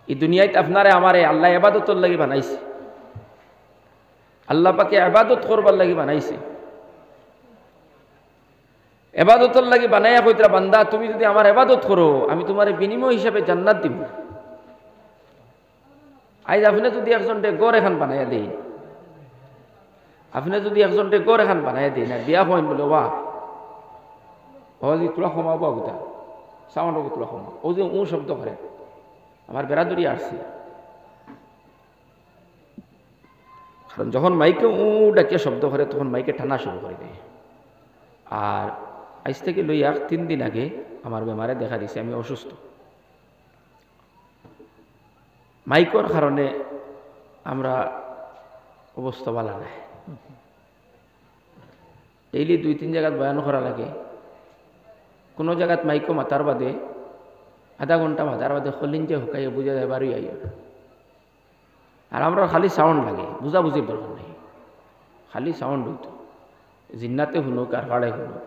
এই দুনিয়াতে আপনারে আমারে আল্লাহ ইবাদতর লাগি বানাইছে, আল্লাহ পাকে ইবাদত করবার লাগি বানাইছে। ইবাদতর লাগি বানাইয়া কইতরা বান্দা তুমি যদি আমার ইবাদত করো আমি তোমারে বিনিময় হিসাবে জান্নাত দিব। আজ আপনি যদি একজনকে গড় এখান বানাইয়া দেই, আপনি যদি একজনকে গড় এখান বানাইয়া দেই না বিয়া হইন বলে ওয়া ও যে তোলা কমাবো গোটা সাউন্ড তোলা কমা ও যে শব্দ করে আমার বেড়াদুরি আসছে, কারণ যখন মাইকে ডাকে শব্দ করে তখন মাইকে টানা শুরু করে দেয়। আর আজ থেকে লইয়া 3 দিন আগে আমার বেমারে দেখা দিছে আমি অসুস্থ, মাইকর কারণে আমরা অবস্থা ভালো নাই। ডেইলি 2-3 জায়গাত বয়ান করা লাগে, কোনো জায়গাত মাইকো মাতার বাদে আধা ঘন্টা মাতার বাদে খলিন যে হুকাইয়ে বুঝা যায় বাড়ি আইয়া। আর আমরা খালি সাউন্ড লাগে, বুঝাবুঝির দরকার নেই, খালি সাউন্ড হইতো, জিন্নাতে শুনুক আর ভাড়াই শুনুক।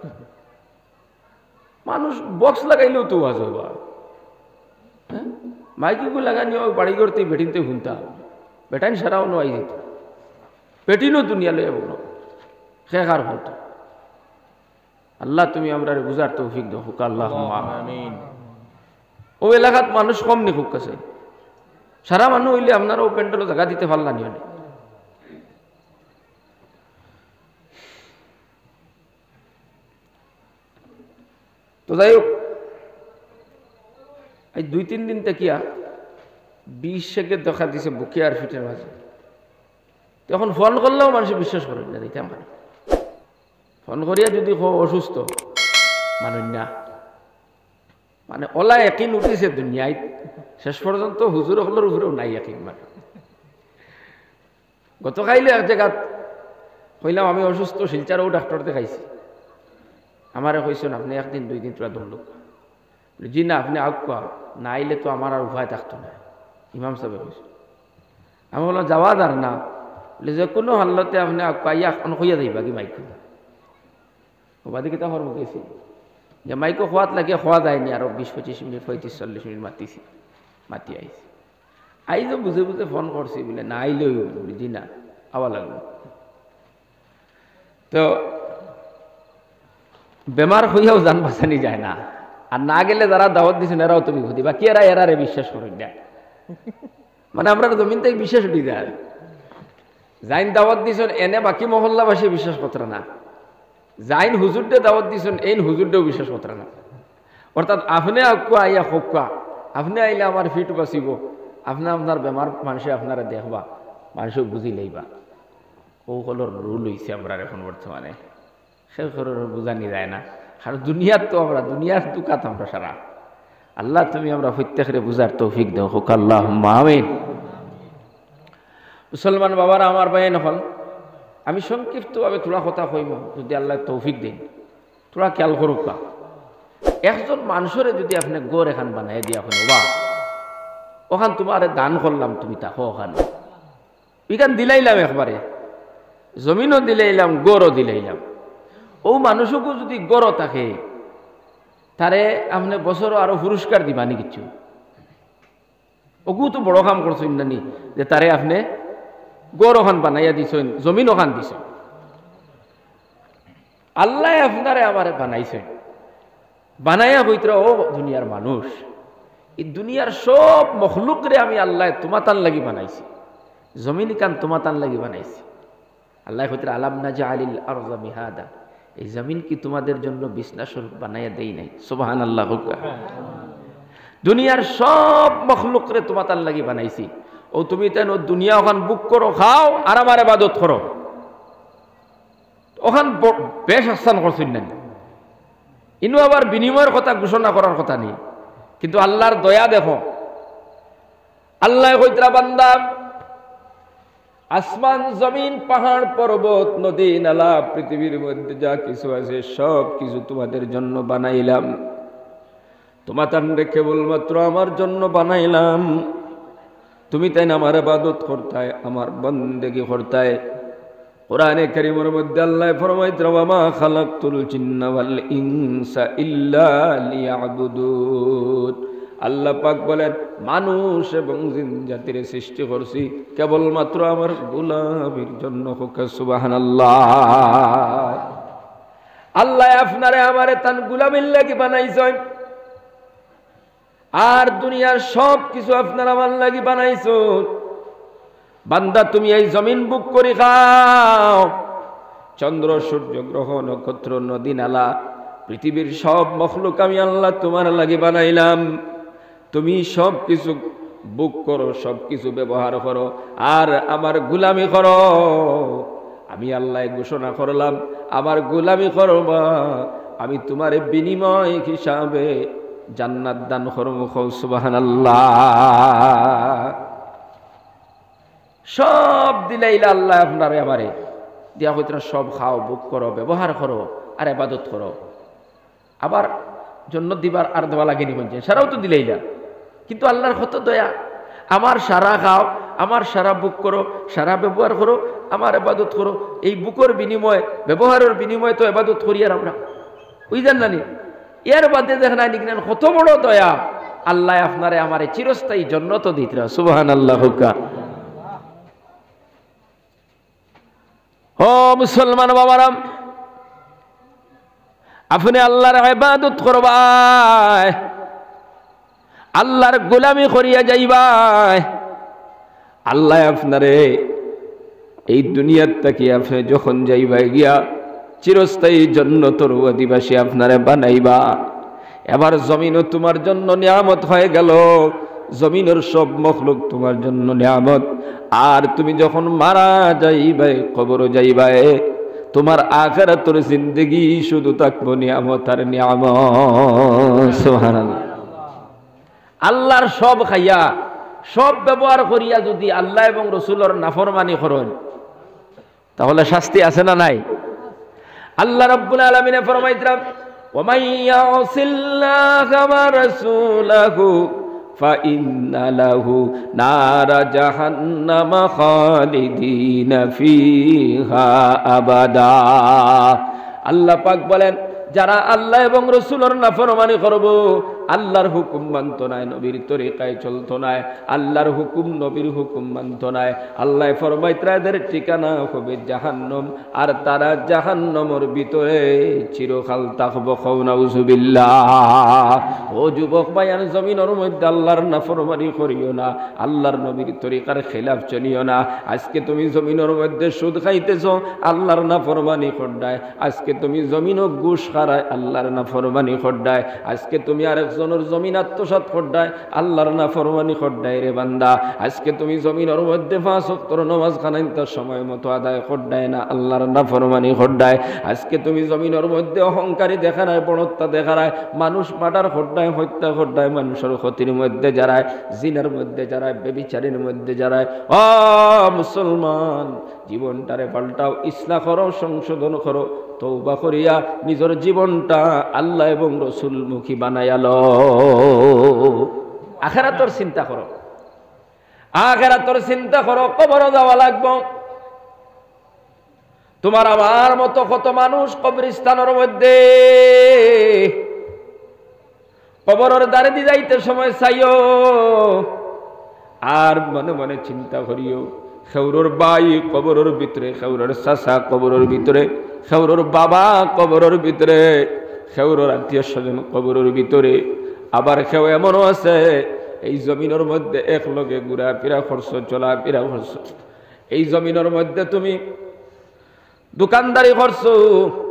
মানুষ বক্স লাগাইলেও তো আজ হইবা, হ্যাঁ মাইকিগুলো লাগানিও বাড়ি করতে বেটিনতে শুনতা বেটাইন সারাও নয় যেত বেটিনও দুনিয়া লইয়া বলো খেকার হতো। আল্লাহ তুমি আমরা বুঝার তৌফিক দাও, হুক আল্লাহ আমিন। ও এলাকাত মানুষ কম নি খুব কাছে, সারা মানুষ হইলে আপনারা ও প্যান্ডেলও জায়গা দিতে পারলা নি। তো যাই হোক এই 2-3 দিন দেখিয়া 20 সেকেন্ড দেখা দিছে বুকে আর ফিটের মাঝে। তখন ফোন করলেও মানুষ বিশ্বাস করে না, দিতে আমার ফোন করিয়া যদি অসুস্থ মানুষ না মানে ওলা একই উঠিছে দুনিয়ায়, শেষ পর্যন্ত হুজুর হলের উপরেও নাই একই। মানে গত খাইলে এক জায়গাত কইলাম আমি অসুস্থ, শিলচারও ডাক্তার দেখাইছি, আমারে কইছেন আপনি 1 দিন 2 দিন তোরা দৌড় জি না আপনি আগুয়া না আইলে তো আমার আর উপায় থাকতো না। ইমাম সাহেব কইছে, আমি বললাম যাওয়া যার না বলে যে কোনো হাল্লতে আপনি আগুয়া এখন কইয়া যাইবা কি মাইক বাদি কিতা হর গেছি যে মাইকো খোয়াত লাগে খোয়া যায়নি, আরো 20-25 মিনিট 35-40 মিনিট মাতিছি, মাতি আইছি আইজ বুঝে বুঝে ফোন করছি বলে না আইলেও বলি জি না আওয়া লাগলো। তো বেমার হইয়াও জান বাঁচানি যায় না, আর না গেলে যারা দাওয়াত দিচ্ছেন এরাও তুমি ক্ষতি বাকি এরারে বিশ্বাস করেন না। মানে আমরা জমিন থেকে বিশ্বাস উঠি যায় যাইন দাওয়াত দিছেন এনে বাকি মহল্লাবাসী বিশ্বাস করতে না, যাইন হুজুরডে দাওয়াত দিছেন এই হুজুরডেও বিশ্বাস করতে না। অর্থাৎ আপনি আকুয়া আইয়া হোকা আপনি আইলে আমার ফিট বাঁচিব, আপনি আপনার বেমার মানুষে আপনারা দেখবা মানুষও বুঝি লইবা। ও হলোর রুল হইছে আমরা এখন বর্তমানে, সে বুঝানি যায় না। আর দুনিয়ার তো আমরা দুনিয়ার দুকাত আমরা সারা। আল্লাহ তুমি আমরা প্রত্যেকের বুঝার তৌফিক দাও, হোক আল্লাহুম্মা আমিন। মুসলমান বাবারা আমার ভাই নহল আমি সংক্ষিপ্তভাবে তোরা কথা কইম, যদি আল্লাহ তৌফিক দেন তোরা খেয়াল করুক। একজন মানুষের যদি আপনি গড় এখান বানাই দিয়া হন বা ওখান তোমার দান করলাম তুমি তাকো ওখান এখান দিলাইলাম, একবারে জমিনও দিলাইলাম গড়ও দিলাইলাম, ও মানুষকে যদি গড় থাকে তারে আপনি বছরও আরো পুরস্কার দিবানি কিছু, ওকু তো বড় কাম করছেন নানি যে তারে আপনি গড় ওখান বানাইয়া দিছেন জমিন ওখান দিছেন। আল্লাহ আপনারে আমারে বানাইছেন, বানাইয়া হইতরা ও দুনিয়ার মানুষ এই দুনিয়ার সব মখলুকরে আমি আল্লাহ তোমাতান লাগি বানাইছি, জমিন কান তোমাতান লাগি বানাইছি। আল্লাহ হইতরা আলাম নাজআলিল আরযা মিহাদা, এই জমিন কি তোমাদের জন্য বিছনা স্বরূপ বানাইয়া দেই নাই? সুবহানাল্লাহ। দুনিয়ার সব মখলুকরে তোমাতান লাগি বানাইছি, ও তুমি তেন দুনিয়া ওখান বুক করো খাও আর আমার ইবাদত করো, ওখান বেশ আস্থান করছেন না। ইনু আবার বিনিময়ের কথা ঘোষণা করার কথা নেই, কিন্তু আল্লাহর দয়া দেখো। আল্লাহ কইতরা বান্দা আসমান জমিন পাহাড় পর্বত নদী নালা পৃথিবীর মধ্যে যা কিছু আছে সব কিছু তোমাদের জন্য বানাইলাম, তোমাদের কেবলমাত্র আমার জন্য বানাইলাম। তুমি তাই না আমার ইবাদত করতায়, আমার বন্দেগী করতায়। কোরআনে কারীমের মধ্যে আল্লাহ ফরমাইতরা ওয়া মা খালাকতুল জিন্না ওয়াল ইনসা ইল্লা লিয়াবুদুন, আল্লাহ পাক বলেন মানুষ এবং জিন জাতির সৃষ্টি করছি কেবলমাত্র আমার গোলামির জন্য। হোক সুবহানাল্লাহ। আল্লাহ আপনারে আমারে তান গোলামির লাগি বানাইছেন, আর দুনিয়ার সব কিছু আপনার আমার লাগি বানাইছো। বান্দা তুমি এই জমিন বুক করে খাও, চন্দ্র সূর্য গ্রহ নক্ষত্র নদী নালা পৃথিবীর সব মখলুক আমি আল্লাহ তোমার লাগি বানাইলাম। তুমি সব কিছু বুক করো, সব কিছু ব্যবহার করো, আর আমার গোলামি করো। আমি আল্লাহ ঘোষণা করলাম আমার গোলামি করবা, আমি তোমার বিনিময় হিসাবে জান্নাত দান করব। সুবহানাল্লাহ। সব দিলাইলা আল্লাহ আপনারে আমারে দিয়া হইতরা সব খাও, বুক করো, ব্যবহার করো, আর ইবাদত করো। আবার জন্য দিবার আর দেওয়া লাগেনি বলছে, সারাও তো দিলাইলা। কিন্তু আল্লাহর কত দয়া, আমার সারা খাও, আমার সারা বুক করো, সারা ব্যবহার করো, আমার ইবাদত করো। এই বুকের বিনিময়ে ব্যবহারের বিনিময়ে তো ইবাদত করি আর আমরা, বুঝলেন না নি? এর বাদে দেখেন নিকনেন কত বড় দয়া আল্লাহ আপনারে আমারে চিরস্থায়ী জান্নাত দিতরা। সুবহানাল্লাহ। ও মুসলমান বাবারাম, আপনি আল্লাহর ইবাদত করবাই, আল্লাহর গোলামি করিয়া যাইবাই। আল্লাহ আপনারে এই দুনিয়ার থেকে আপনি যখন যাইবাই গিয়া চিরস্থায়ী জান্নাতের অধিবাসী আপনারে বানাইবা। এবার জমিনও তোমার জন্য নিয়ামত হয়ে গেল, জমিনের সব মখলুক তোমার জন্য নিয়ামত। আর তুমি যখন মারা যাইবে, কবরে যাইবে, তোমার আখিরাতের জিন্দেগি শুধু থাকবো নিয়ামত আর নিয়ামত। সুবহানাল্লাহ। আল্লাহর সব খাইয়া সব ব্যবহার করিয়া যদি আল্লাহ এবং রসুলের নাফরমানি করেন তাহলে শাস্তি আছে না নাই? আল্লাহ রাব্বুল আলামিন ফরমাইতরা ওয়া ইয়াসিল্লাহা ওয়া রাসূলাহু ফাইন্না লাহু নারা জাহান্নামা খালিদিনা ফিহা আবাদা। আল্লাহ পাক বলেন যারা আল্লাহ এবং রসুলের নাফরমানি করবো, আল্লাহর হুকুম মানত নাই, নবীর তরিকায় চলতো নাই, আল্লাহর হুকুম নবীর হুকুম মানত নাই, আল্লাহ ফরমাইতরা এদের ঠিকানা হবে জাহান্নাম, আর তারা জাহান্নামের ভিতরে চিরকাল থাকবে। নাউযুবিল্লাহ। ও যুবক ভাইয়ান, জমিনের মধ্যে আল্লাহর নাফরমানি করিও না, আল্লাহর নবীর তরিকার খেলাফ চলিও না। আজকে তুমি জমিনের মধ্যে সুদ খাইতেছো, আল্লাহর নাফরমানি করডায়। আজকে তুমি জমিনও ঘুষ খারায়, আল্লাহর নাফরমানি করডায়। আজকে তুমি আরেকজনের জমিন আত্মসাৎ করডায়, আল্লাহর নাফরমানি করডায় রে বান্দা। আজকে তুমি জমিনের মধ্যে 5 ওয়াক্তের নামাজ খানাইতে সময় মতো আদায় করডায় না, আল্লাহর নাফরমানি করডায়। আজকে তুমি জমিনের মধ্যে অহংকারী দেখানায়, বড়ত্বা দেখানায়, মানুষ মার্ডার করডায়, হত্যা করডায়, মানুষের ক্ষতির মধ্যে যারায়, জিনার মধ্যে যারায়, ব্যভিচারের মধ্যে যারায়। ও মুসলমান, জীবনটারে পাল্টাও, ইসলাহ করো, সংশোধন করো, তওবা করিয়া নিজের জীবনটা আল্লাহ এবং রসুল মুখী বানাইয়া লও। আখিরাতের চিন্তা করো, আখিরাতের চিন্তা করো। কবরে যাওয়া লাগবে। তোমার আমার মতো কত মানুষ কবরস্থানের মধ্যে, কবরের দ্বারে দিয়ে যাইতে সময় চাইও, আর মনে মনে চিন্তা করিও খেউরোর বাই কবরের ভিতরে, খেউরোর চাচা কবরের ভিতরে, খেউরোর বাবা কবরের ভিতরে, খেউরোর আত্মীয় স্বজন কবরের ভিতরে। আবার কেউ এমনও আছে এই জমিনের মধ্যে একলগে ঘুরা ফিরা করছো, চলা ফিরা করছো। এই জমিনের মধ্যে তুমি দোকানদারি করছো,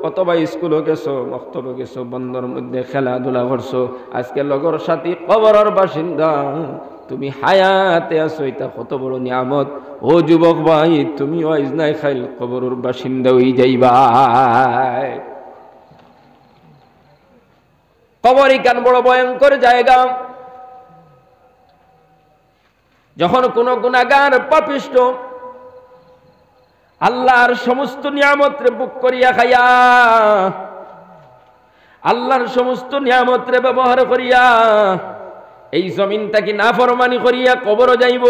অথবা স্কুলে গেছো, মক্তবে গেছো, বন্ধর মধ্যে খেলাধুলা করছো। আজকে লগর সাথী কবরের বাসিন্দা, তুমি হায়াতে আছো, এটা কত বড় নিয়ামত। ও যুবক ভাই, তুমি আইজনাই খাইল কবরের বাসিন্দা হই যাইবা। কবরই কেন বড় ভয়ঙ্কর জায়গা। যখন কোন গুনাহগার পাপিষ্ট আল্লাহর সমস্ত নিয়ামতরে বুক করিয়া খাইয়া, আল্লাহর সমস্ত নিয়ামতরে ব্যবহার করিয়া এই জমিনটাকে নাফরমানি করিয়া কবর যাইব,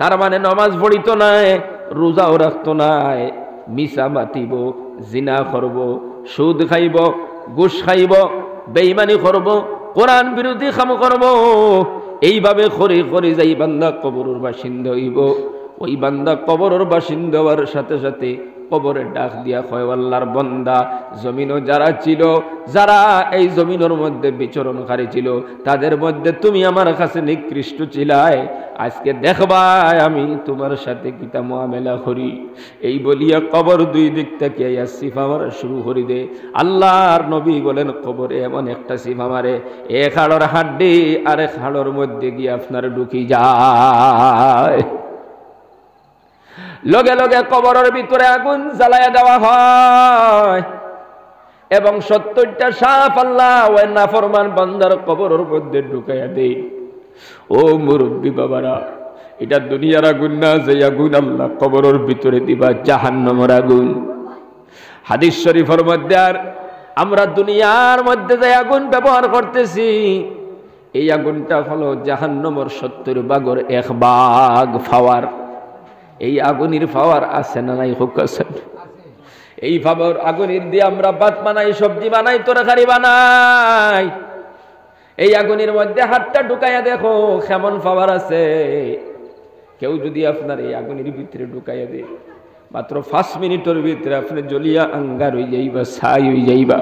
তার মানে নামাজ পড়িত নাই, রোজাও রাখত নাই, মিছা মাতিব, জিনা করব, সুদ খাইব, ঘুষ খাইব, বেঈমানি করব, কোরআন বিরোধী কাম করব, এইভাবে করে করে যাই বান্দা কবরের বাসিন্দা হইব। ওই বান্দা কবরের বাসিন্দা হওয়ার সাথে সাথে কবরে ডাক দিয়া কয়, আল্লাহর বান্দা, জমিনও যারা ছিল, যারা এই জমিনের মধ্যে বিচরণকারী ছিল, তাদের মধ্যে তুমি আমার কাছে নিকৃষ্ট ছিলাই, আজকে দেখবাই আমি তোমার সাথে কিতা মুআমেলা করি। এই বলিয়া কবর দুই দিক থেকে সিফা মারা শুরু করি দে। আল্লাহর নবী বলেন, কবরে এমন একটা সিফা মারে, এক হাড়ের হাড্ডি আরেক হাড়ের মধ্যে গিয়ে আপনার ঢুকি যায়। লগে লগে কবরের ভিতরে আগুন জ্বালায়া দেওয়া হয় এবং 70টা সাপ আল্লাহ ওই নাফরমান বান্দার কবরের মধ্যে ঢুকাইয়া দেয়। ও মুরব্বী বাবারা, এটা দুনিয়ার আগুন না, যে আগুন আল্লাহ কবরের ভিতরে দিবা জাহান্নামের আগুন। হাদিস শরীফের মধ্যে আর আমরা দুনিয়ার মধ্যে যে আগুন ব্যবহার করতেছি, এই আগুনটা হলো জাহান্নামের 70 ভাগের 1 ভাগ পাওয়ার। এই আগুনের পাওয়ার আছে না নাই? হোক আছে। এই পাওয়ার আগুনের দিয়ে আমরা ভাত বানাই, সবজি বানাই, তরকারি বানাই। এই আগুনের মধ্যে হাতটা ঢুকাইয়া দেখো কেমন পাওয়ার আছে। কেউ যদি আপনার এই আগুনের ভিতরে ঢুকাইয়া দেয়, মাত্র 5 মিনিটের ভিতরে আপনি জ্বলিয়া আঙ্গার হয়ে যাইবা, ছাই হয়ে যাইবা।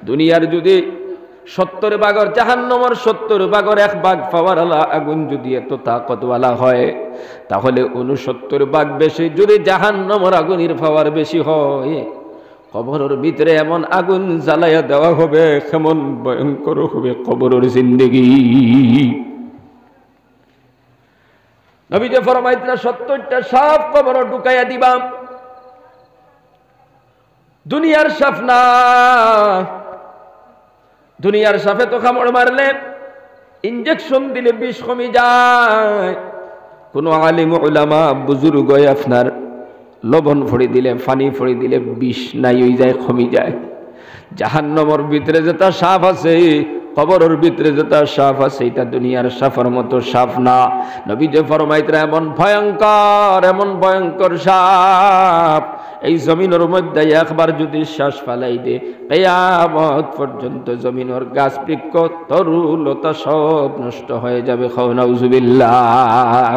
দুনিয়ার যদি 70 ভাগের, জাহান্নামের 70 ভাগের 1 ভাগ পাওয়ার আগুন যদি এত তাকতওয়ালা হয়, তাহলে 69 ভাগ বেশি যদি জাহান্নামের আগুনের পাওয়ার বেশি হয়, কবরের ভিতরে এমন আগুন জ্বালাইয়া দেওয়া হবে, কেমন ভয়ঙ্কর হবে কবরের জিন্দেগি। নবী যে ফরমাইতেন 70টা সাপ কবরে ঢুকাইয়া দিবা। দুনিয়ার সাপ না, দুনিয়ার সাপে তো কামড় মারলে, ইনজেকশন দিলে বিষ কমে যায়। কোন আলিম উলামা বুজুর্গ আপনার লবণ ফড়ি দিলে, পানি ফড়ি দিলে বিষ নাই হয়ে যায়, কমে যায়। জাহান্নামের ভিতরে যেটা সাপ আছে, কবরের ভিতরে যেটা সাপ আছে, এটা দুনিয়ার সাপের মতো সাপ না। নবী যে ফরমাইতেন এমন ভয়ঙ্কর, এমন ভয়ঙ্কর সাপ, এই জমিনের মধ্যে একবার যদি শ্বাস ফালাই দে, কিয়ামত পর্যন্ত জমিনের গাছ বৃক্ষ তরু লতা সব নষ্ট হয়ে যাবে। খাও নাউজুবিল্লাহ।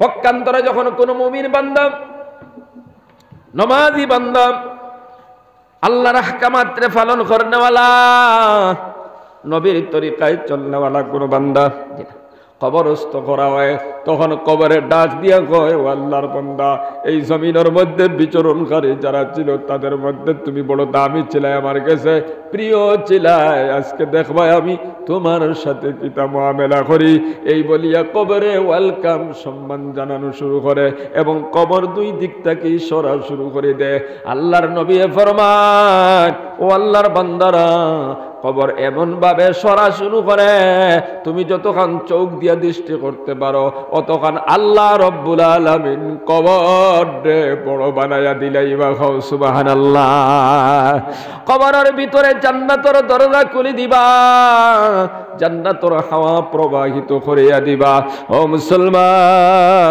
পক্ষান্তরে যখন কোন মুমিন বান্দা, নমাজি বান্দা, আল্লাহর আহকামাত্রে পালন করনেওয়ালা, নবীর তরিকায় চলনেওয়ালা কোন বান্দা কবরস্থ করা হয়, তখন কবরে ডাক দিয়া কয়, ও আল্লাহর বান্দা, এই জমিনের মধ্যে বিচরণকারী যারা ছিল, তাদের মধ্যে তুমি বড় দামি ছিলাই, আমার কাছে প্রিয় ছিলাই, আজকে দেখবাই আমি তোমার সাথে কিতা মুআমেলা করি। এই বলিয়া কবরে ওয়েলকাম, সম্মান জানানো শুরু করে এবং কবর দুই দিক থেকে সরা শুরু করে দেয়। আল্লাহর নবী ফরমান, ও আল্লাহর বান্দারা, কবর এমন ভাবে সরা শুরু করে, তুমি যতক্ষণ চোখ দিয়া দৃষ্টি করতে পারো, অতক্ষণ আল্লাহ রব্বুল আলামিন কবর দে বড় বানায়া দিলাইবা। খাও সুবহানাল্লাহ। কবরের ভিতরে জান্নাতের দরজা খুলে দিবা, জান্নাতের হাওয়া প্রবাহিত করিয়া দিবা। ও মুসলমান,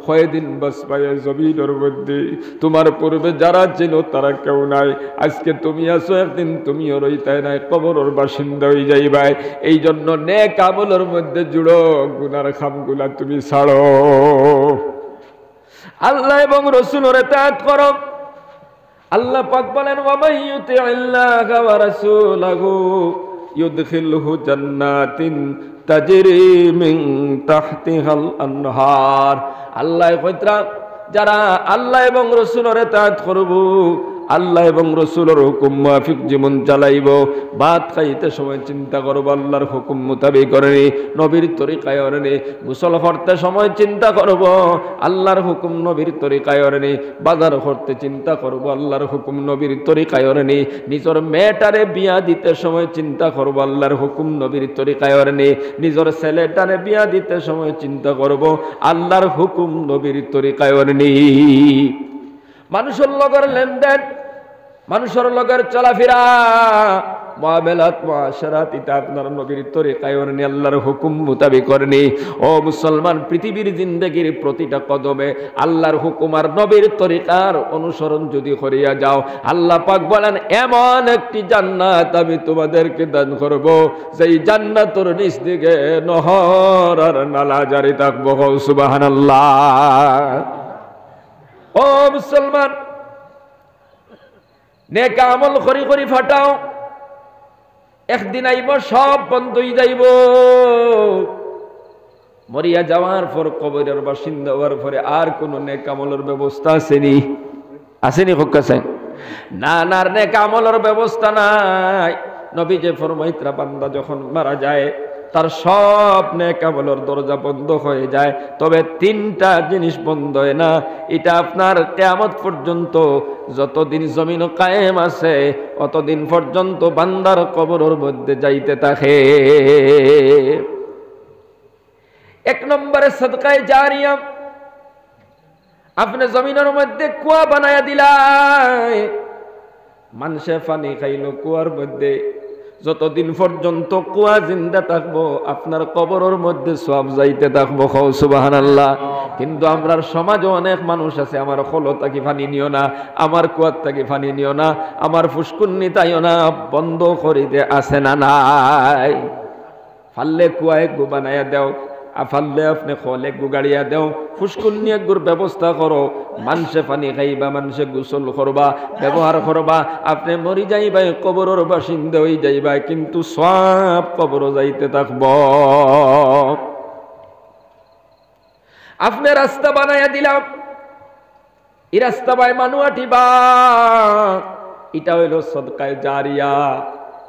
কয়দিন বাসপায়ে জমিনের মধ্যে তোমার পূর্বে যারা ছিল তারা কেউ নাই, আজকে তুমি আছো, একদিন তুমিও রইতাই নাই, কবরের বাসিন্দা হয়ে যাইবাই। এই জন্য নেক আমলের মধ্যে জুড়ো, গুনার খামগুলা তুমি ছাড়ো, আল্লাহ এবং রাসূলের ইতাআত করো। আল্লাহ পাক বলেন, ওয়া মান ইউতি'িল্লাহা ওয়া রাসূলাহু ইউদখিলহু জান্নাতিন তাজরি মিন তাহতিহাল আনহার। আল্লাহ কইত্রা, যারা আল্লাহ এবং রাসূলের ইতাআত করব, আল্লাহ এবং রাসূলের হুকুম মাফিক জীবন চালাইব, ভাত খাইতে সময় চিন্তা করব আল্লাহর হুকুম মোতাবেক করেনি, নবীর তরিকায় করেনি, গোসল করতে সময় চিন্তা করব আল্লাহর হুকুম নবীর তরিকায় করেনি, বাজার করতে চিন্তা করব আল্লাহর হুকুম নবীর তরিকায় করেনি, নিজের মেয়েটারে বিয়া দিতে সময় চিন্তা করব আল্লাহর হুকুম নবীর তরিকায় করেনি, নিজের ছেলেটারে বিয়া দিতে সময় চিন্তা করব আল্লাহর হুকুম নবীর তরিকায় করেনি। মানুষের লগর লেনদেন, মানুষের লগের চলাফেরা মুআমালাত মুআশারাত এটা আপনার নবীর তরিকায় করনি, আল্লাহর হুকুম মোতাবেক করনি। ও মুসলমান, পৃথিবীর জিন্দেগির প্রতিটা কদমে আল্লাহর হুকুম আর নবীর তরিকার অনুসরণ যদি করিয়া যাও, আল্লাহ পাক বলেন এমন একটি জান্নাত আমি তোমাদেরকে দান করব, সেই জান্নাতের নিচ দিকে নহর আর নালা জারি থাকবো। সুবহানাল্লাহ। ও মুসলমান, নেক আমল করি করি ফাটাও, একদিন আইব সব বন্ধ হয়ে যাইব। মরিয়া যাওয়ার পর কবরের বাসিন্দা হওয়ার পরে আর কোন নেক আমলের ব্যবস্থা আসেনি? আসেনি? কাছে না না, নেক আমলের ব্যবস্থা নাই। নবী যে ফরমাইতরা বান্দা যখন মারা যায় তার সব নেক আমলের দরজা বন্ধ হয়ে যায়, তবে তিনটা জিনিস বন্ধ হয় না। এটা আপনার কিয়ামত পর্যন্ত যতদিন জমিন কায়েম আছে অতদিন পর্যন্ত বান্দার কবরের মধ্যে যাইতে থাকে। এক নম্বরে সাদকায়ে জারিয়া। আপনি জমিনের মধ্যে কুয়া বানায়া দিলাই, মানুষে পানি খাইলো কুয়ার মধ্যে, যতদিন পর্যন্ত কুয়া জিন্দা থাকবো আপনার কবরের মধ্যে সওয়াব যাইতে থাকবো। সুবহানাল্লাহ। কিন্তু আমরার সমাজে অনেক মানুষ আছে, আমার খোলো থাকি পানি নিও না, আমার কুয়ার থাকি পানি নিও না, আমার ফুসকুন্নি তাইও না, বন্ধ করিতে আছে না নাই? ফাললে কুয়ায় গু বানাইয়া দেও, আফাললে আপনি খোলে গু গাড়িয়া দেও, ফুসকুন্নি গুর ব্যবস্থা করো, মানুষে পানি খাইবা, মানুষে গোসল করবা, ব্যবহার করবা, আপনি মরি যাইবা, কবরের বাসিন্দা হয়ে যাইবা, কিন্তু সব কবর যাইতে থাকব। আপনি রাস্তা বানাইয়া দিলাম, এই রাস্তা বাই মানুষ আটিবা, এটা হইল সাদকায়ে জারিয়া।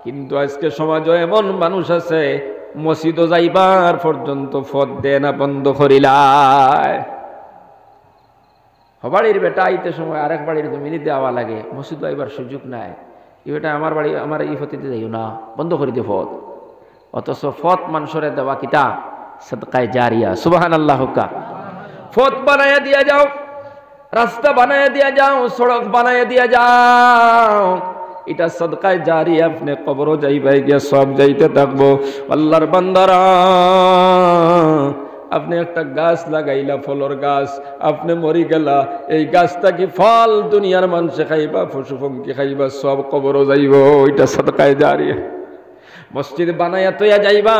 কিন্তু আজকে সমাজে এমন মানুষ আছে মসজিদ যাইবার পর্যন্ত ফদ দেয় না, বন্ধ করিলায়। হবাড়ির বেটা আইতে সময় আরেক বাড়ির জমিনে দেওয়া লাগে, মসজিদ আইবার সুযোগ নাই, এই বেটা আমার বাড়ি আমার এই ফতিতে যাইও না, বন্ধ করে দিয়ে ফদ। অথচ ফদ মানুষরে দেওয়া কিতা? সাদকায়ে জারিয়া। সুবহানাল্লাহ। ফদ বানাইয়া দিয়া যাও, রাস্তা বানাইয়া দিয়া যাও, সড়ক বানাইয়া দিয়া যাও, এটা সাদকায়ে জারিয়া। আপনি কবরও যাইবাই গিয়া সব যাইতে থাকবো। আল্লাহর বান্দারা, আপনি একটা গাছ লাগাইলা, ফলর গাছ, আপনি মরি গেলা, এই গাছটা কি ফল দুনিয়ার মানুষে খাইবা, পশু পঙ্খী খাইবা, সব কবরও যাইব, এটা সাদকায়ে জারিয়া। মসজিদ বানাইয়া তৈয়া যাইবা,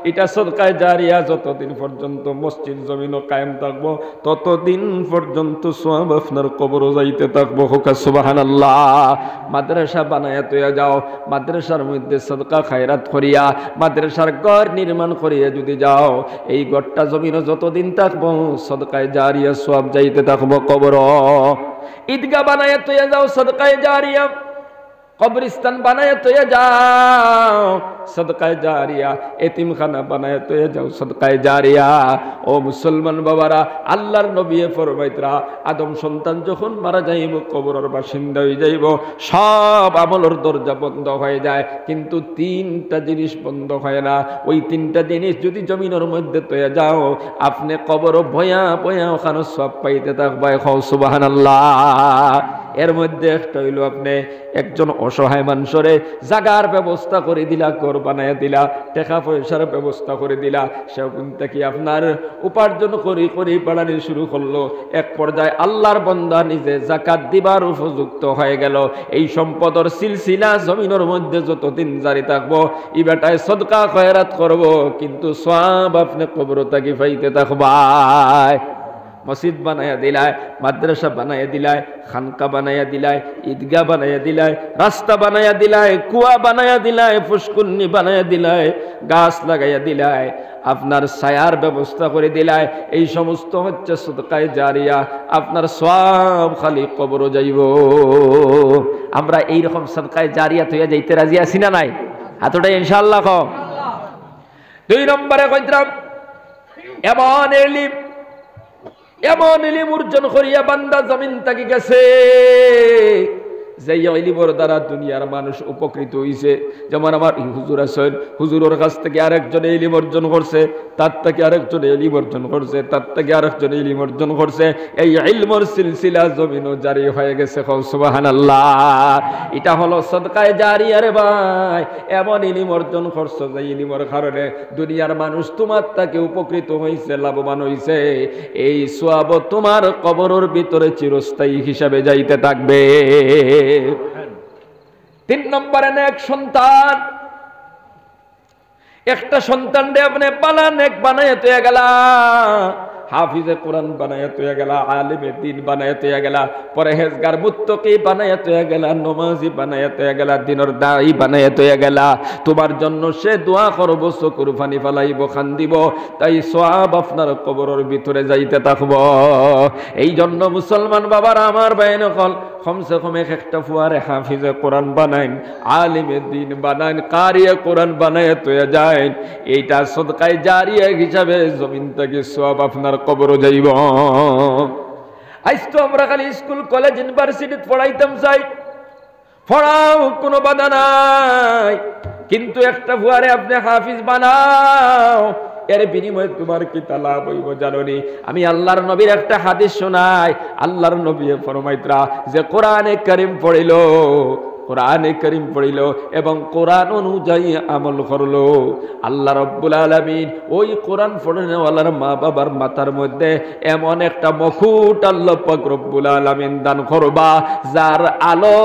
এটা সাদকায়ে জারিয়া। যতদিন পর্যন্ত মসজিদ জমিন কায়েম থাকবো ততদিন পর্যন্ত সওয়াব আপনার কবরও যাইতে থাকবো। সুবহানাল্লাহ। মাদ্রাসা বানাইয়া তৈয়া যাও, মাদ্রাসার মধ্যে সাদকা খায়রাত করিয়া মাদ্রাসার ঘর নির্মাণ করিয়া যদি যাও, এই ঘরটা জমিন যতদিন থাকবো সাদকায়ে জারিয়া, সওয়াব যাইতে থাকবো কবর। ঈদগাহ বানাইয়া তৈয়া যাও, সাদকায়ে জারিয়া। কবরস্থান বানায় তৈয়া যাও, সাদকায়ে জারিয়া। এতিমখানা বানায় তৈয়া যাও, সাদকায়ে জারিয়া। ও মুসলমান বাবারা, আল্লাহর নবী ফরমাইতরা আদম সন্তান যখন মারা যাইব, কবরের বাসিন্দা হয়ে যাইব, সব আমলের দরজা বন্ধ হয়ে যায়, কিন্তু তিনটা জিনিস বন্ধ হয় না। ওই তিনটা জিনিস যদি জমিনের মধ্যে তৈয়া যাও, আপনি কবর ভয়া ভয়া ওখানে সব পাইতে থাকবে। সুবহানাল্লাহ। এর মধ্যে একটা হইল আপনি একজন অসহায় মানুষরে জাগার ব্যবস্থা করে দিলা, ঘর বানাইয়া দিলা, টাকা পয়সার ব্যবস্থা করে দিলা, সে কিন্তু কি আপনার উপার্জন করি করি বাড়ানি শুরু করলো। এক পর্যায়ে আল্লাহর বান্দা নিজে যাকাত দিবার উপযুক্ত হয়ে গেল। এই সম্পদের সিলসিলা জমিনের মধ্যে যতদিন জারি থাকবো, ই বেটায় সদকা খয়রাত করব, কিন্তু সওয়াব আপনি কবর থাকি পাইতে থাকবাই। মসজিদ বানাইয়া দিলায়, মাদ্রাসা বানাইয়া দিলায়, খানকা বানাইয়া দিলায়, ঈদগাহ বানাইয়া দিলায়, রাস্তা বানাইয়া দিলায়, কুয়া বানাইয়া দিলায়, ফুসকুন্নি বানাইয়া দিলায়, গাছ লাগাইয়া দিলায়, আপনার ছায়ার ব্যবস্থা করে দিলায়, এই সমস্ত হচ্ছে সাদকায়ে জারিয়া। আপনার সওয়াব খালি কবর যাইব। আমরা এইরকম সাদকায়ে জারিয়া তৈয়া যাইতে রাজি আছি না নাই? এতটাই ইনশাআল্লাহ। দুই নম্বরে কইতাম এমন ইলম অর্জন করিয়া বান্দা জমিন থাকি গেছে, যে ইলমের দ্বারা দুনিয়ার মানুষ উপকৃত হইছে। যেমন আমার হুজুর আছেন, হুজুরের কাছ থেকে আরেকজন ইলম অর্জন করছে, তার থেকে আরেকজন ইলম অর্জন করছে, তার থেকে আরেকজন ইলম অর্জন করছে। এই ইলমের সিলসিলা জমিনও জারি হয়ে গেছে। সুবহানাল্লাহ। এটা হলো সদকায়ে জারিয়া রে ভাই। এমন ইলম অর্জন করছো যে ইলমের কারণে দুনিয়ার মানুষ তোমার থেকে উপকৃত হইছে, লাভবান হইছে। এই সওয়াব তোমার কবরের ভিতরে চিরস্থায়ী হিসাবে যাইতে থাকবে। 3 নম্বরে নেক সন্তান। একটা সন্তান রে আপনি বানান, এক বানায় তুই গেলা, হাফিজে কোরআন বানায় তুই গেলা, আলিমে দ্বীন বানায় তুই গেলা, পরহেজগার মুত্তাকি বানায় তুই গেলা, নামাজি বানায় তুই গেলা, দ্বীনের দাঈ বানায় তুই গেলা। তোমার জন্য সে দোয়া করব, চকুর পানি ফেলাইব, কান্দিব, তাই সওয়াব আপনার কবরের ভিতরে যাইতে থাকব। এই জন্য মুসলমান বাবারা আমার বাইন কল কমসে কম একটা ফুয়ারে হাফিজে কোরআন বানাইন, আলিমে দ্বীন বানাইন, কারিয়ে কোরআন বানায় তুই যায়। এইটা সদকায়ে জারিয়া হিসাবে জমিন থেকে সওয়াব আপনার কবরে যাইব। আজ তো আমরা খালি স্কুল কলেজ ইউনিভার্সিটি পড়াইতাম চাই, পড়াও কোনো বাধা নাই, কিন্তু একটা ফুয়ারে আপনি হাফিজ বানাও, এর বিনিময়ে তোমার কি তা লাভ হইব জানোনি? আমি আল্লাহর নবীর একটা হাদিস শোনাই। আল্লাহর নবী ফরমাইতরা যে কোরআনে কারীম পড়িল, কোরআনে কারীম পড়িল এবং কোরআন অনুযায়ী আমল করলো, আল্লাহ রাব্বুল আলামিন ওই কোরআন পড়নেওয়ালার মা বাবার মাথার মধ্যে এমন একটা মুকুট আল্লাহ পাক রব্বুল আলামিন দান করবা, যার আলো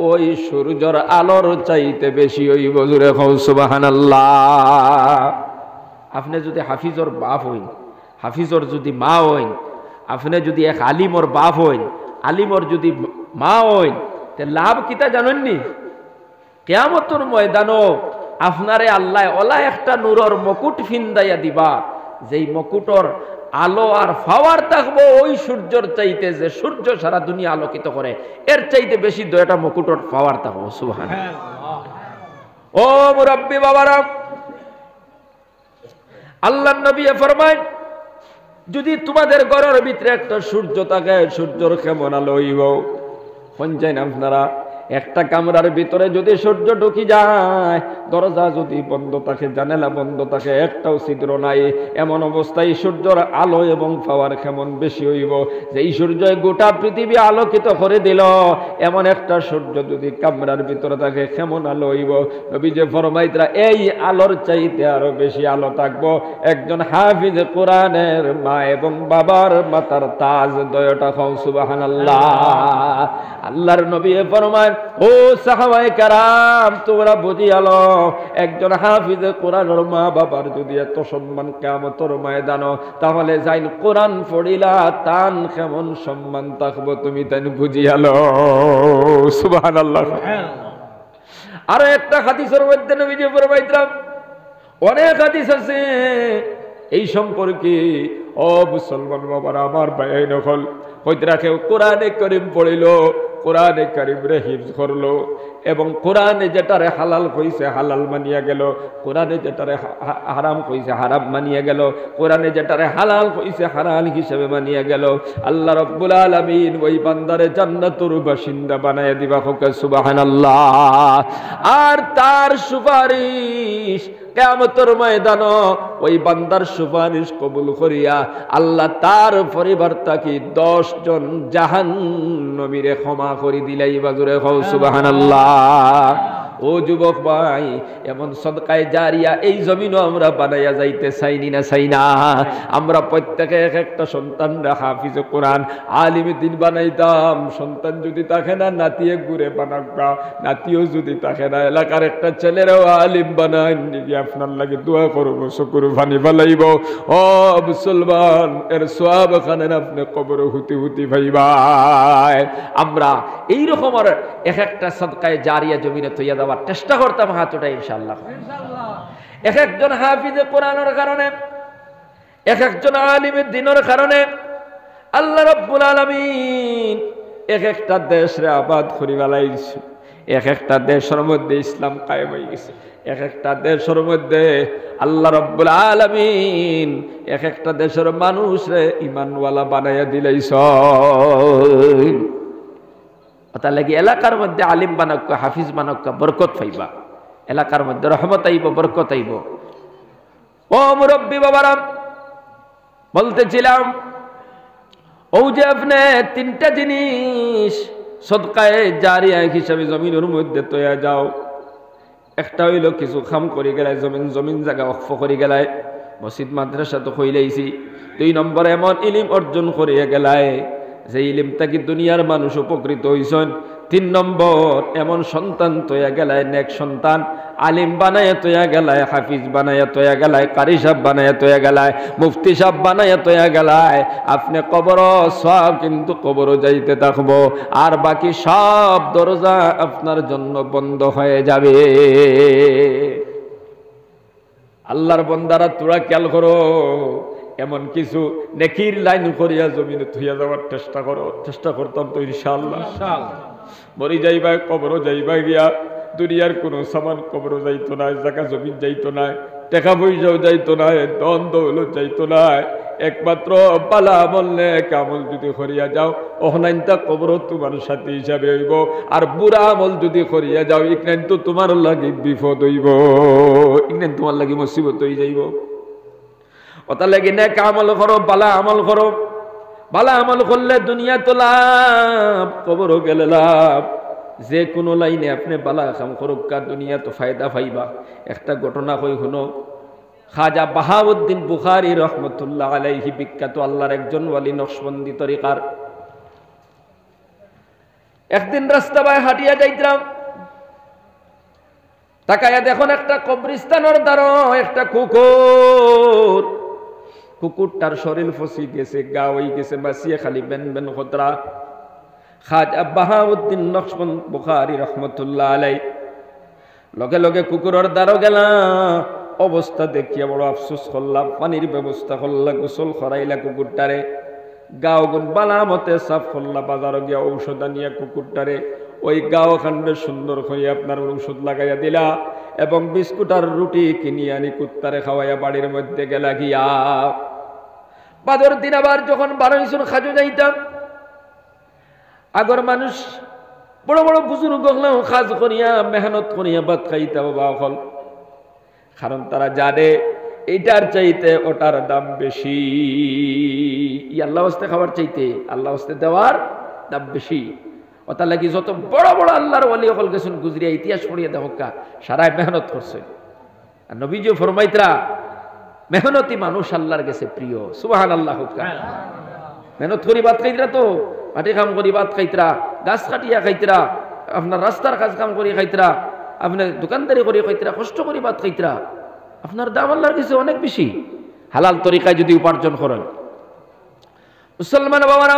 ওই সূর্যের আলোর চাইতে বেশি হইব। জোরে কও সুবহানাল্লাহ। আপনি যদি হাফিজর বাপ হইন, হাফিজর যদি মা হইন, আপনি যদি এক আলিমর বাপ হইন, আলিমর যদি মা হইন, তে লাভ কিতা জানেননি? কিয়ামতের ময়দানও আপনারে আল্লাহ ওলা একটা নূরের মুকুট ফিন্দাইয়া দিবা, যেই মুকুটর আলো আর পাওয়ার থাকবো ওই সূর্যের চাইতে, যে সূর্য সারা দুনিয়া আলোকিত করে, এর চাইতে বেশি দুইটা মুকুটর পাওয়ার থাকবো। সুবহানাল্লাহ। ও মুরব্বী বাবারা, আল্লাহর নবী ফরমায় যদি তোমাদের ঘরের ভিতরে একটা সূর্য থাকে, সূর্যর কেমন আলো হইব? শুনছেন আপনারা? একটা কামরার ভিতরে যদি সূর্য ঢুকি যায়, দরজা যদি বন্ধ থাকে, জানালা বন্ধ থাকে, একটাও ছিদ্র নাই, এমন অবস্থায় সূর্যের আলো এবং পাওয়ার কেমন বেশি হইব? যে এই সূর্য গোটা পৃথিবী আলোকিত করে দিল, এমন একটা সূর্য যদি কামরার ভিতরে থাকে কেমন আলো হইব? নবী যে ফরমাইতরা এই আলোর চাইতে আরো বেশি আলো থাকবো একজন হাফিজ কোরআনের মা এবং বাবার মাথার তাজ দয়টা। খাও সুবহানাল্লাহ। আল্লাহর নবী ফরমায় ও সাহাবায়ে কেরাম, তোমরা বুঝিয়ালো, একজন হাফিজে কোরআনের মা বাবার যদি এত সম্মান কিয়ামতের ময়দানও, তাহলে যাইন কোরআন পড়িলা তান কেমন সম্মান থাকবো তুমি তাই বুঝিয়ালো। সুবহানাল্লাহ। আরো একটা হাদিসের মধ্যে নবীজি ফরমাইতরাম, অনেক হাদিস আছে এই সম্পর্কে। ও মুসলমান বাবারা আমার ভাই নকল হইতে রাখে, কোরআনে কারীম পড়িল, কোরআনে কারীম রে হিফজ করলো এবং কোরআনে যেটারে হালাল কইছে হালাল মানিয়া গেল, কোরআনে যেটারে হারাম কইছে হারাম মানিয়া গেল, কোরআনে যেটারে হালাল কইছে হালাল হিসেবে মানিয়া গেল। আল্লাহ রাব্বুল আলামিন ওই বান্দারে জান্নাতুর বাসিন্দা বানায়া দিবা। হোক সুবহানাল্লাহ। আর তার সুপারিশ কিয়ামতের ময়দানও ওই বান্দার সুপারিশ কবুল করিয়া আল্লাহ তার পরিবার তাকে 10 জন জাহান্নামীরে ক্ষমা করে দিলাই। বাজুরে খাও সুবহানাল্লাহ। ও যুবক ভাই, এমন সদকায়ে জারিয়া এই জমিনও আমরা বানাইয়া যাইতে চাইনি না চাই না? আমরা প্রত্যেকে এক একটা সন্তানরা হাফিজে কোরআন আলিমে দ্বীন বানাইতাম। সন্তান যদি থাকে না, নাতিয়ে ঘুরে বানাবা, নাতিও যদি থাকে না, এলাকার একটা ছেলেরাও আলিম বানান, আপনার লাগে দোয়া করব, চকুর পানি ফেলাইব। ও মুসলমান, এর সওয়াব খানেন আপনি কবরে হুতি হুতি ভাইবাই। আমরা এইরকম আর এক একটা সদকায়ে জারিয়া জমিনে তৈয়া দেওয়ার চেষ্টা করতাম, হাত ওটা ইনশাআল্লাহ। এক একজন হাফিজে কোরআনের কারণে, এক একজন আলিমে দ্বীনের কারণে আল্লাহ রাব্বুল আলামিন এক একটা দেশরে আবাদ করে ফেলাইছে। এক একটা দেশের মধ্যে ইসলাম কায়েম হয়ে গেছে। এক একটা দেশের মধ্যে আল্লাহ রাব্বুল আলামিন এক একটা দেশের মানুষরে ঈমানওয়ালা বানাইয়া দিলাইছে। তার লাগি এলাকার মধ্যে আলিম বানাক্য, হাফিজ বানাক্য, বরকত পাইবা, এলাকার মধ্যে রহমত আইব, বরকত আইব। ও মুরব্বী বাবারা, বলতেছিলাম ও যে আপনি তিনটা জিনিস সদকায়ে জারিয়া হিসাবে জমিনের মধ্যে তৈয়া যাও। একটা হইল কিছু খাম করে গেলায়, জমিন জায়গা ওয়াকফ করে গেলায়, মসজিদ মাদ্রাসা তো হইলেইছি। 2 নম্বর এমন ইলিম অর্জন করিয়া গেলায় যে ইলিম থাকি দুনিয়ার মানুষ উপকৃত হইছেন। 3 নম্বর এমন সন্তান তৈয়া গেলায়, নেক সন্তান, আলিম বানায়া তৈয়া গেলায়, হাফিজ বানায়া তৈয়া গেলায়, কারি সাহেব বানায়া তৈয়া গেলায়, মুফতি সাহেব বানায়া তৈয়া গেলায়। আপনি কবর সব কিন্তু কবর যাইতে থাকবো, আর বাকি সব দরজা আপনার জন্য বন্ধ হয়ে যাবে। আল্লাহর বান্দারা তোরা খেয়াল করো, এমন কিছু নেকির লাইন করিয়া জমিনে থইয়া যাওয়ার চেষ্টা করতাম তো ইনশাআল্লাহ। মরি যাইবাই, কবরও যাইবা গিয়া, দুনিয়ার কোনো সামান কবরও যাইতো না, জায়গা জমিন যাইতো না, টাকা পয়সাও যাইতো না, ধন দৌলত যাইতো না। একমাত্র বালা আমল নেক আমল যদি করিয়া যাও, অহনাইনটা কবর তোমার সাথী হিসাবে হইব। আর বুড়া আমল যদি করিয়া যাও, ইকনাইন তো তোমার লাগি বিপদ হইব, ইকনাইন তোমার লাগি মুসিবত হয়ে যাইব। ওটা লাগি নেক আমল করো, বালা আমল করো। বালা আমল করলে দুনিয়া তো লাভ, কবরও গেলে লাভ। যে কোনো লাইনে আপনি বালা কাম করুকা, দুনিয়া তো ফায়দা পাইবা। একটা ঘটনা কই শুনো। খাজা বাহাউদ্দিন বুখারী রহমতুল্লাহ আলাইহি, বিখ্যাত আল্লাহর একজন ওয়ালি, নকশবন্দি তরিকার। একদিন রাস্তা বাই হাঁটিয়া যাইতাম, তাকাইয়া দেখুন একটা কবরিস্তানের দ্বারা একটা কুকুর, কুকুরটার শরীর ফসি গেছে, গা হয়ে গেছে, বাঁচিয়ে খালি বেন বেন খতরা। খাজা বাহাউদ্দিন নকশবন্দি বুখারী রহমতুল্লাহ আলাই লগে লগে কুকুরের দ্বারা গেলা। অবস্থা দেখিয়া বড় আফসোস করলাম, পানির ব্যবস্থা করলা, গোসল করাইলা কুকুরটারে, গাও গুন বালা মতে সাফ করলা, বাজারে গিয়া ঔষধ আনিয়া কুকুরটারে ওই গাও খান্ডে সুন্দর হইয়া আপনার ঔষধ লাগাইয়া দিলা, এবং বিস্কুট আর রুটি কিনিয়ে আনি কুত্তারে খাওয়াইয়া বাড়ির মধ্যে গেলা গিয়া। বাদর দিন আবার যখন 12 খাজু যাইতাম, আগর মানুষ বড় বড় বুজুর্গ হলেও কাজ করিয়া মেহনত করিয়া ভাত খাইতে বাবা হল, কারণ তারা জানে এইটার চাইতে ওটার দাম বেশি। আল্লাহ হস্তে খাবার চাইতে আল্লাহ হস্তে দেওয়ার দাম বেশি। ওটা লাগি যত বড় বড় আল্লাহর ওয়ালি হল গেছেন গুজরিয়া, ইতিহাস পড়িয়া দেখা সারাই মেহনত করছে। আর নবীজি ফরমাইতরা, মেহনতি মানুষ আল্লাহর কাছে প্রিয়। সুবহানাল্লাহ। মেহনত করি ভাত খাইতরা, তো মাটি কাম করি ভাত খাইতরা, গাছ কাটিয়া খাইতরা, আপনার রাস্তার কাজ কাম করি খাইতরা, আপনার দোকানদারি করে খাইতরা, কষ্ট করি ভাত খাইতরা, আপনার দাম আল্লাহর কাছে অনেক বেশি। হালাল তরিকায় যদি উপার্জন করেন। মুসলমান বাবারা,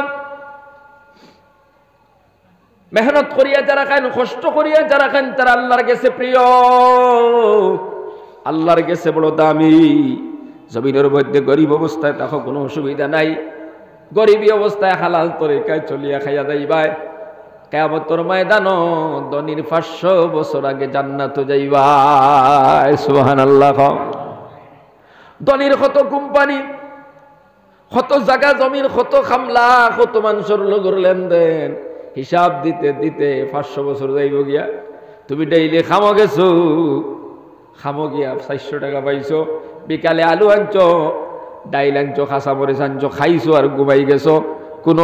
মেহনত করিয়া যারা খান, কষ্ট করিয়া যারা খান, তারা আল্লাহর কাছে প্রিয়, আল্লাহর কাছে বড় দামি। জমিনের মধ্যে গরিব অবস্থায় তাকে কোনো অসুবিধা নাই, গরিবী অবস্থায় হালাল তরিকায় চলিয়া খাইয়া যাইবাই। কিয়ামতের ময়দান ধনীর 500 বছর আগে জান্নাত যাইবাই। সুবহানাল্লাহ। ধনীর কত কোম্পানি, কত জায়গা জমির, কত খামলা, কত মানুষের লগর লেনদেন, হিসাব দিতে দিতে 500 বছর যাইব গিয়া। তুমি ডেইলি খামো গেছো, খামো গিয়া 400 টাকা পাইছো, বিকালে আলু আনছো, ডাইল আনছো, খাসা মরিচ আনছো, খাইছো আর ঘুমাই গেছো। কোনো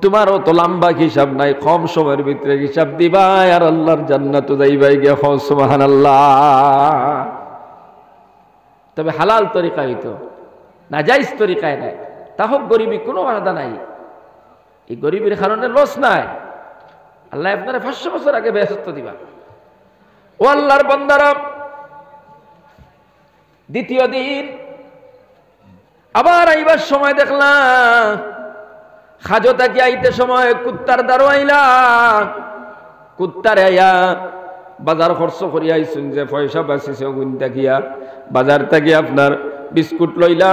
তোমারও তো লম্বা হিসাব নাই, কম সময়ের ভিতরে হিসাব দিবাই আর আল্লাহর জান্নাত যাইবাই গিয়া। সুবহানাল্লাহ। তবে হালাল তরিকা হইতো, নাজাইজ তরিকায় নাই, তা হোক গরিবী, কোনো বাধা নাই। এই গরিবের কারণে লস নাই, আল্লাহ আপনারা 500 বছর আগে বেহেশত দিবা। ও আল্লাহর বান্দারা, দ্বিতীয় দিন আবার আইবার সময় দেখলাম খাজো থাকি আইতে সময় কুত্তার দ্বারো আইলা, কুত্তারে আইয়া বাজার খরচ করিয়া আইসুন, যে পয়সা বাঁচিছে গুণ থাকিয়া বাজার থাকি আপনার বিস্কুট লইলা,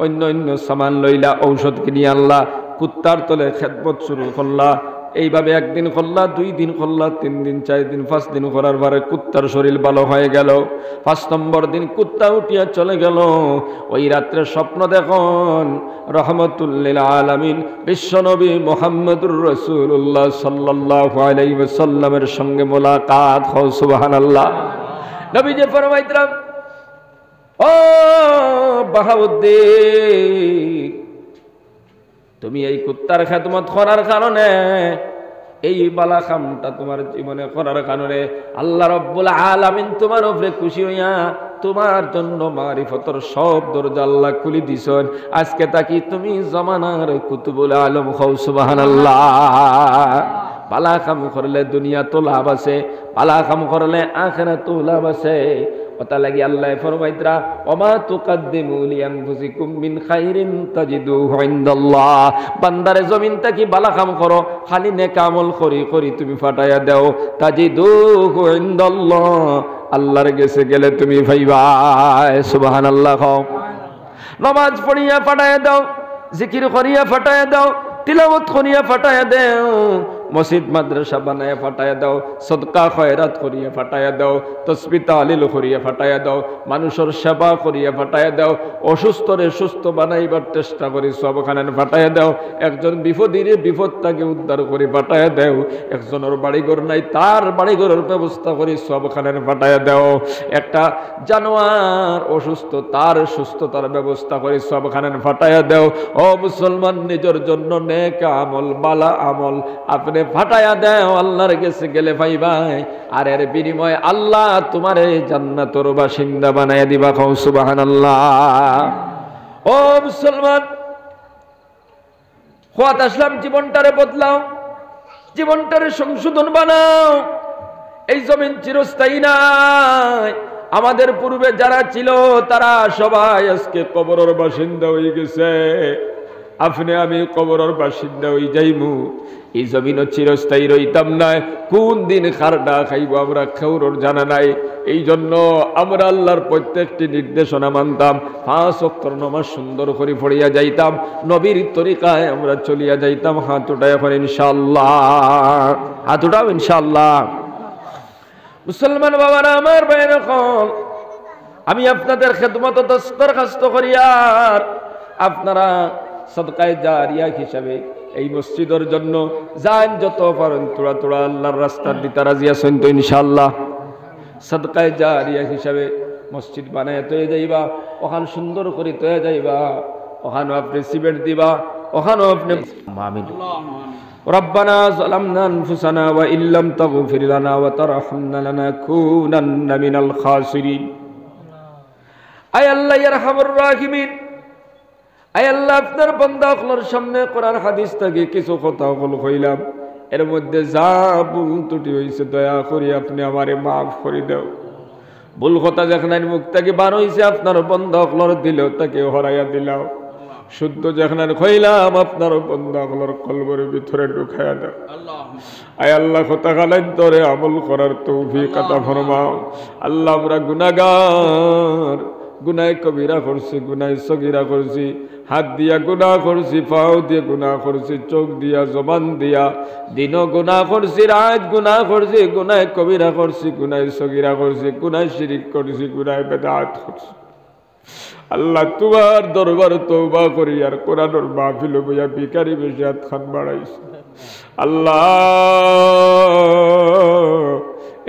অন্য অন্য সামান লইলা, ঔষধ কিনিয়ে আনলা, কুত্তার তলে খেদমত শুরু করলা। এইভাবে একদিন করলা, 2 দিন করলা, 3 দিন, 4 দিন, 5 দিন করার পরে কুত্তার শরীর ভালো হয়ে গেল। 5 নম্বর দিন কুত্তা উঠিয়া চলে গেল। ওই রাত্রে স্বপ্ন দেখুন রহমতুল লিল আলামিন বিশ্বনবী মুহাম্মদুর রাসূলুল্লাহ সাল্লাল্লাহু আলাইহি ওয়াসাল্লামের সঙ্গে মোলাকাত হয়। সুবহানাল্লাহ। নবীজি ফরমাইতেন, ও বাহাউদ্দিন, তুমি এই কুত্তার খেদমত করার কারণে, এই বালা কামটা তোমার জীবনে করার কারণে আল্লাহ রাব্বুল আলামিন তোমার উপরে খুশি হইয়া তোমার জন্য মারিফতের সব দরজা আল্লাহ খুলে দিছেন। আজকে তাকি তুমি জমানার কুতুবুল আলম হও। সুবহানাল্লাহ। বালা কাম করলে দুনিয়া তো লাভ আছে, বালা কাম করলে আখিরাত লাভ আছে। ওটা লাগি আল্লাহ ফরমাইতরা, ওমা তুকাদ্দিমু লিআনফুসিকুম মিন খাইরিন তাজিদুহু ইনদাল্লাহ। বান্দারে জমিন থেকে বালা কাম করো, খালি নেক আমল করি করি তুমি ফাটাইয়া দাও, তাজিদুহু ইনদাল্লাহ, আল্লাহর কাছে গেলে তুমি পাইবা। সুবহানাল্লাহ। নামাজ পড়িয়া ফাটাইয়া দাও, জিকির করিয়া ফাটাইয়া দাও, তিলাওয়াত করিয়া ফাটাইয়া দাও, মসজিদ মাদ্রাসা বানায়া ফাটাইয়া দাও, সদকা খয়রাত করিয়া ফাটাইয়া দাও, তাসবিহ তাহলিল করিয়া ফাটাইয়া দাও, মানুষের সেবা করিয়া ফাটাইয়া দাও, অসুস্থরে সুস্থ বানাইবার চেষ্টা করি সবখানে ফাটাইয়া দাও, একজন বিপদীরে বিপদ তাকে উদ্ধার করে ফাটাইয়া দাও, একজনের বাড়িঘর নাই তার বাড়িঘরের ব্যবস্থা করি সবখানে ফাটাইয়া দাও, একটা জানোয়ার অসুস্থ তার সুস্থতার ব্যবস্থা করে সবখানে ফাটাইয়া দাও। ও মুসলমান, নিজের জন্য নেক আমল বালা আমল আপনি ফাটাইয়া দেও, আল্লাহর কাছে গেলে পাইবাই। আর এর বিনিময়ে আল্লাহ তোমারে জান্নাতের বাসিন্দা বানাইয়া দিবা। কও সুবহানাল্লাহ। ও মুসলমান, খোয়াত আসলাম, জীবনটারে বদলাও, জীবনটারে সংশোধন বানাও। এই জমিন চিরস্থায়ী নাই। আমাদের পূর্বে যারা ছিল তারা সবাই আজকে কবরের বাসিন্দা হয়ে গেছে। আপনি আমি কবরের বাসিন্দা হয়ে যাইমু। এই জমিনও চিরস্থায়ী রইতাম না। কোন দিন খারডা খাইব আমরা কাউর জানা নাই। এই জন্য আমরা আল্লাহর প্রত্যেকটি নির্দেশনা মানতাম, 5 ওয়াক্ত নামাজ সুন্দর করে পড়িয়া যাইতাম, নবীর তরিকায় আমরা চলিয়া যাইতাম। হাত উঠায় এখন ইনশাআল্লাহ, হাত উঠাও ইনশাআল্লাহ। মুসলমান বাবারা আমার বাইরে কল, আমি আপনাদের খেদমত দরখাস্ত করি, আর আপনারা সদকায়ে জারিয়া হিসাবে এই মসজিদের জন্য যান, যত পারেন তোড়া তোড়া আল্লাহর রাস্তার দিতে রাজি আছেন তো ইনশাআল্লাহ। সদকায়ে জারিয়া হিসাবে মসজিদ বানায় তৈরি যাইবা, ওখান সুন্দর করে তৈরি যাইবা, ওখানে আপনি সিমেন্ট দিবা, ওখানেও আপনি আমিন। ربنا ظلمنا أنفسنا وإن لم تغفر لنا وترحمنا لنكونن من الخاسرين। আয় আল্লাহ ইয়া আরহামুর রাহিমিন, আয় আল্লাহ আপনার বান্দা সকলের সামনে কোরআন হাদিস থেকে কিছু কথা কইলাম, এর মধ্যে যা ভুল ত্রুটি হয়েছে দয়া করে আপনি আমারে মাফ করে দাও। ভুল কথা যেখানে মুখ থেকে বার হয়েছে আপনার বান্দা সকলের দিলেও তাকে হরাইয়া দিলাও। শুদ্ধ যেখানে কইলাম আপনার বান্দা সকলের কলবের ভিতরে ঢুকাইয়া দাও। আয় আল্লাহ কথা খালাইন তোরে আমল করার তৌফিক আতা ফরমাও। আল্লাহ আমরা গুনাহগার, গুনায় কবিরা করছি, গুনায় সগীরা করছি, হাত দিয়া গুনাহ করছি, পাও দিয়ে গুনাহ করছি, চোখ দিয়া জবান দিয়া দিনও গুনাহ করছি, রাত গুনাহ করছি, গুনায় কবিরা করছি, গুনায় সগীরা করছি, গুনায় শিরিক করছি, গুনায় বেদাত করছি। আল্লাহ তোমার দরবার তওবা করি আর কোরআনের মাহফিল বইয়া ভিখারি বেশি হাত খান বাড়াইছে। আল্লাহ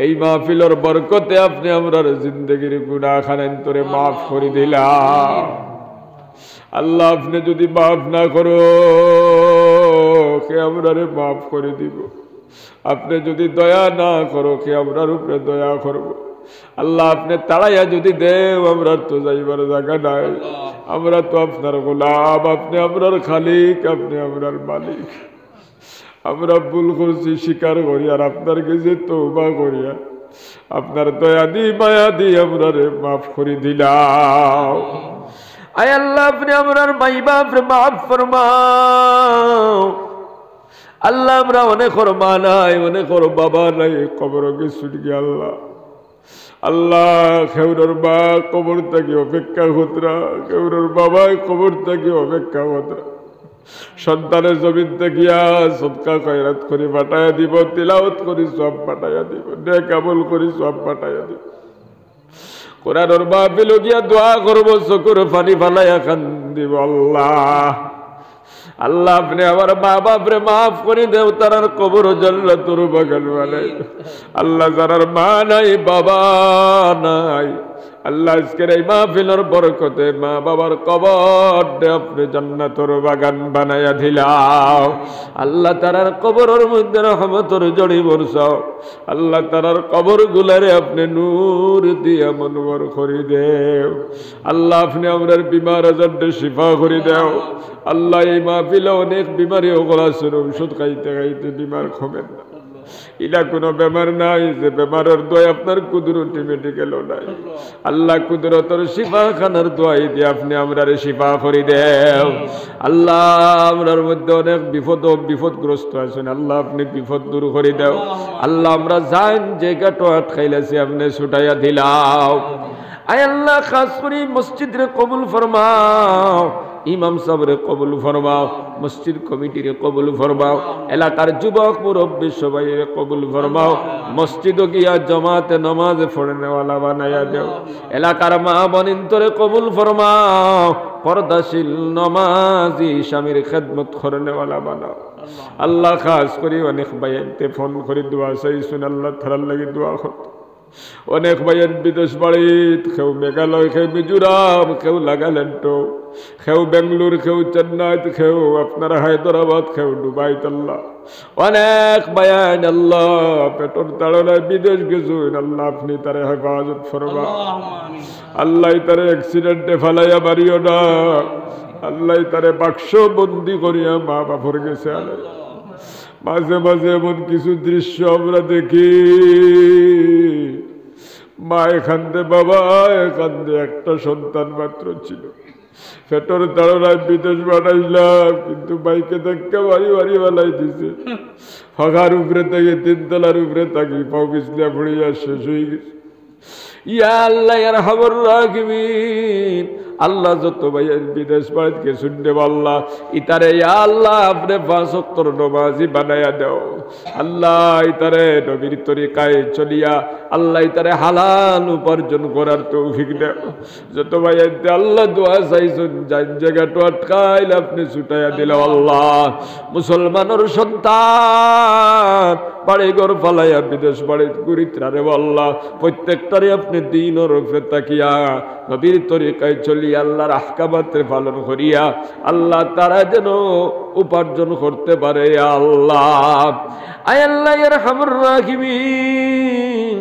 এই মাহফিলের বরকতে আপনি আমরার জিন্দগির গুনাহ খানেন তোরে মাফ করে দিলাম। আল্লাহ আপনি যদি মাফ না করো কে আমরারে মাফ করে দিব, আপনি যদি দয়া না করো কে আমরার উপরে দয়া করবো। আল্লাহ আপনি তাড়াইয়া যদি দেও আমরার তো যাইবার জায়গা নাই, আমরা তো আপনার গোলাম, আপনি আমরার খালিক, আপনি আমরার মালিক। আমরা ভুল করছি স্বীকার করি আর আপনার কাছে তওবা করিয়া আপনার দয়া দি মায়া দি আমরারে মাফ করে দিলাম। আয় আল্লাহ আপনি আমরার মাই বাপরে মাফ ফরমাও। আল্লাহ আমরা অনেক মা নাই, অনেক বাবা নাই, কবরে গেছি গিয়ে আল্লাহ। আল্লাহ খেউরের মা কবর থেকে অপেক্ষা হতরা, খেউরের বাবা কবর থেকে অপেক্ষা হতরা। সন্তানের জমিন দেখিয়া সদকা খয়রাত করে পাঠাইয়া দিব, তিলাওয়াত করি সব পাঠাইয়া দিব, নেক আমল করি সব পাঠাইয়া দিব। কোরআনের মাহফিল গিয়া দোয়া করবো, চকুর পানি ফালাইয়া কান্দিব। আল্লাহ আল্লাহ আপনি আমার মা বাপরে মাফ করে দেও, তারার কবর জান্নাতুর বাগান বানাই। আল্লাহ যারার মা নাই বাবা নাই, আল্লাহ আজকের এই মাহফিলের বরকতে মা বাবার কবর আপনি জান্নাতুর বাগান বানাইয়া দিলাও। আল্লাহ তারার কবরের মধ্যে রহমতের জড়ি বরসাও। আল্লাহ তারার কবর গুলারে আপনি নূর দিয়া মনোহর করে দেও। আল্লাহ আপনি আমরার বিমার আজারটা শিফা করে দেও। আল্লাহ এই মাহফিলে অনেক বিমারি ওগুলো আছে, ঔষধ খাইতে খাইতে বিমার কমেন না। ইলা কোনো বেমার নাই যে বেমারের দোয়া আপনার কুদরতি মেডিকেলও নাই। আল্লাহ কুদরতের শিফা খানার দোয়াই দিয়ে আপনি আমরারে শিফা করে দেও। আল্লাহ আমরার মধ্যে অনেক বিপদগ্রস্ত আছেন, আল্লাহ আপনি বিপদ দূর করে দেও। আল্লাহ আমরা যাইন জায়গাটা আটকাইলাছি আপনি ছুটাইয়া দিলাও। আয় আল্লাহ খাস করে মসজিদ রে কবুল ফরমাও, ইমাম সাহেবরে কবুল ফরমাও, মসজিদ কমিটিরে কবুল ফরমাও, এলাকার যুবক মুরব্বী সবাই কবুল ফরমাও। মসজিদ গিয়া জমাতে নামাজ পড়নেওয়ালা বানাইয়া দেও। এলাকার মা বোনিন্তরে কবুল ফরমাও, পর্দাশীল নমাজি স্বামীর খেদমত করনেওয়ালা বানাও। আল্লাহ খাস করি অনেক ভাইতে ফোন করে দোয়া চাইছুন, আল্লাহ থারার লাগে দোয়া করত। অনেক ভাইয়ের বিদেশ বাড়িত, কেউ মেঘালয়, কেউ মিজোরাম, কেউ নাগাল্যান্ড, কেউ বেঙ্গলোর, কেউ চেন্নাইত, কেউ আপনার হায়দ্রাবাদ, কেউ দুবাইত। আল্লাহ অনেক বায়ান আল্লাহ পেটর তাড়নায় বিদেশ গেছুন, আল্লাহ আপনি তারে হেফাজত ফরমা। আল্লাহ তারে অ্যাক্সিডেন্টে ফেলাইয়া মারিও না। আল্লাহ তারে বাক্স বন্দি করিয়া মা বাপর গেছে। মাঝে মাঝে এমন কিছু দৃশ্য আমরা দেখি, মা এখানতে বাবা এখানতে একটা সন্তান মাত্র ছিল, পেটর তাড়নায় বিদেশ বানাইলাম, কিন্তু বাইকে ধাক্কা বাড়ি বাড়ি বালাই দিছে। ফাঁকার উপরে থেকে 3 তলার উপরে থাকি পাও পিছলা পড়িয়া শেষ হয়ে গেছে। ইয়া আল্লাহ ইয়ার খবর রাখবিন। আল্লাহ যত ভাইয়ের বিদেশ বাড়িতে শুনতে আল্লাহ ইতারে ইয়া আল্লাহ আপনি 5 ওয়াক্ত নামাজি বানাইয়া দাও। আল্লাহ ইতারে নবীর তরিকায় চলিয়া আল্লাহ ইতারে হালাল উপার্জন করার তৌফিক দাও। যত ভাইয়ের আল্লাহ দোয়া চাইছেন যান জায়গাটা আটকাইলে আপনি ছুটাইয়া দিলাও। আল্লাহ মুসলমানের সন্তান বাড়ি ঘর ফালাইয়া বিদেশ বাড়িতে ঘুরিত্রারে আল্লাহ প্রত্যেকটারে আপনি দিনের উপরে তাকিয়া নবীর তরিকায় চলিয়া আল্লাহর আহকামাতে পালন করিয়া আল্লাহ তারা যেন উপার্জন করতে পারে। আল্লাহ আয় আল্লাহ ইরহামুর রাহিমিন,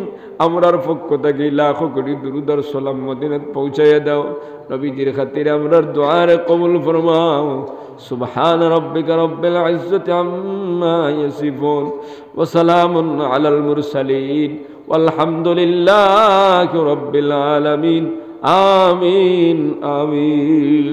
আমরার পক্ষ থেকে লাখো কোটি দুরূদ আর সালাম মদিনাত পৌঁছাইয়া দাও। নবীজির খাতিরে আমরার দুআরে কবুল ফরমাও। সুবহান রাব্বিকা রাব্বিল ইজ্জাতি আম্মা ইয়াসিফুন ওয়া সালামুন আলাল মুরসালিন ওয়ালহামদুলিল্লাহি রাব্বিল আলামিন। আমিন আমিন।